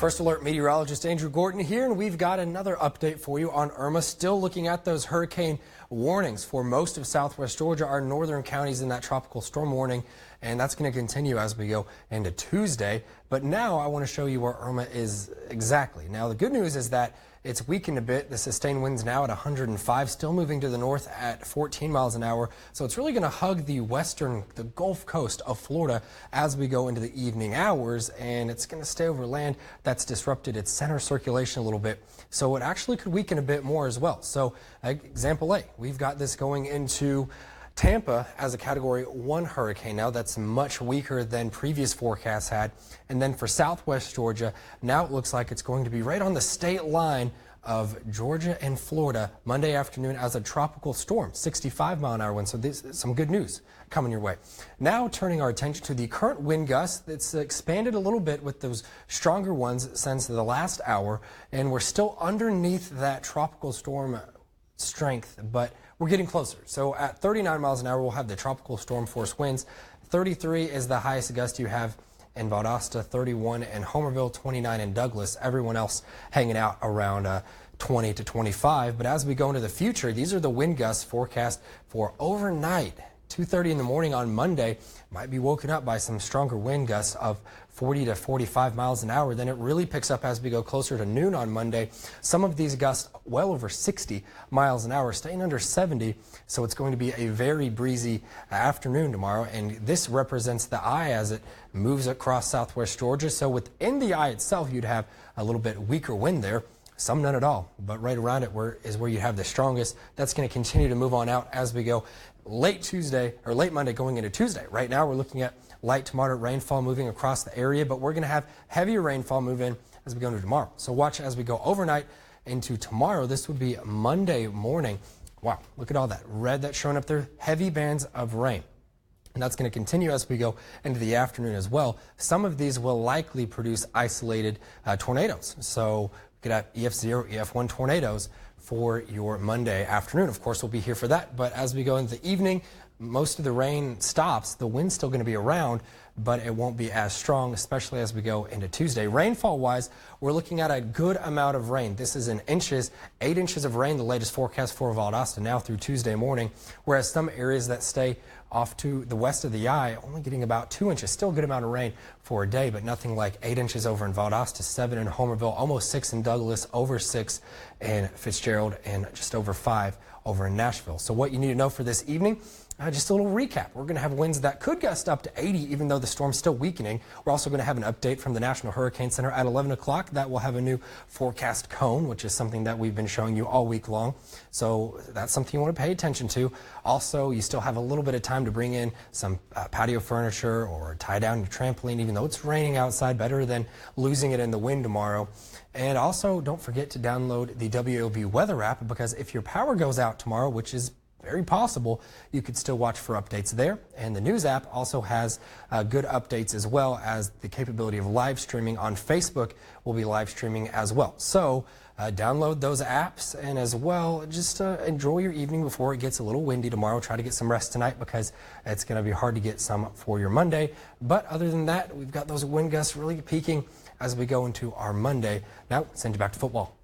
First Alert meteorologist Andrew Gordon here, and we've got another update for you on Irma. Still looking at those hurricane warnings for most of southwest Georgia, our northern counties in that tropical storm warning, and that's going to continue as we go into Tuesday. But now I want to show you where Irma is exactly. Now the good news is that it's weakened a bit. The sustained winds now at 105, still moving to the north at 14 miles an hour. So it's really going to hug the Gulf Coast of Florida as we go into the evening hours, and it's going to stay over land that's disrupted its center circulation a little bit. So it actually could weaken a bit more as well. So example A, we've got this going into Tampa as a Category 1 hurricane. Now that's much weaker than previous forecasts had. And then for southwest Georgia, now it looks like it's going to be right on the state line of Georgia and Florida Monday afternoon as a tropical storm, 65-mile-an-hour wind. So this is some good news coming your way. Now turning our attention to the current wind gust. It's expanded a little bit with those stronger ones since the last hour, and we're still underneath that tropical storm strength, but we're getting closer. So at 39 miles an hour, we'll have the tropical storm force winds. 33 is the highest gust you have in Valdosta, 31 in Homerville, 29 in Douglas. Everyone else hanging out around 20 to 25. But as we go into the future, these are the wind gusts forecast for overnight. 2:30 in the morning on Monday, might be woken up by some stronger wind gusts of 40 to 45 miles an hour. Then it really picks up as we go closer to noon on Monday. Some of these gusts well over 60 miles an hour, staying under 70. So it's going to be a very breezy afternoon tomorrow. And this represents the eye as it moves across southwest Georgia. So within the eye itself, you'd have a little bit weaker wind there. Some none at all, but right around it is where you have the strongest. That's going to continue to move on out as we go late Tuesday or late Monday going into Tuesday. Right now we're looking at light to moderate rainfall moving across the area, but we're going to have heavier rainfall move in as we go into tomorrow. So watch as we go overnight into tomorrow. This would be Monday morning. Wow, look at all that red that's showing up there. Heavy bands of rain. And that's going to continue as we go into the afternoon as well. Some of these will likely produce isolated tornadoes. So we could have EF0, EF1 tornadoes for your Monday afternoon. Of course, we'll be here for that. But as we go into the evening, most of the rain stops. The wind's still going to be around, but it won't be as strong, especially as we go into Tuesday. Rainfall-wise, we're looking at a good amount of rain. This is in inches, 8 inches of rain, the latest forecast for Valdosta now through Tuesday morning, whereas some areas that stay off to the west of the eye only getting about 2 inches. Still a good amount of rain for a day, but nothing like 8 inches over in Valdosta, 7 in Homerville, almost 6 in Douglas, over 6 in Fitzgerald, and just over 5 over in Nashville. So what you need to know for this evening, just a little recap. We're going to have winds that could gust up to 80, even though the storm's still weakening. We're also going to have an update from the National Hurricane Center at 11 o'clock. That will have a new forecast cone, which is something that we've been showing you all week long. So that's something you want to pay attention to. Also, you still have a little bit of time to bring in some patio furniture or tie down your trampoline, even though it's raining outside, better than losing it in the wind tomorrow. And also, don't forget to download the WOB weather app, because if your power goes out tomorrow, which is very possible, you could still watch for updates there. And the news app also has good updates, as well as the capability of live streaming on Facebook. Will be live streaming as well. So download those apps, and as well, just enjoy your evening before it gets a little windy tomorrow. Try to get some rest tonight, because it's going to be hard to get some for your Monday. But other than that, we've got those wind gusts really peaking as we go into our Monday. Now, send you back to football.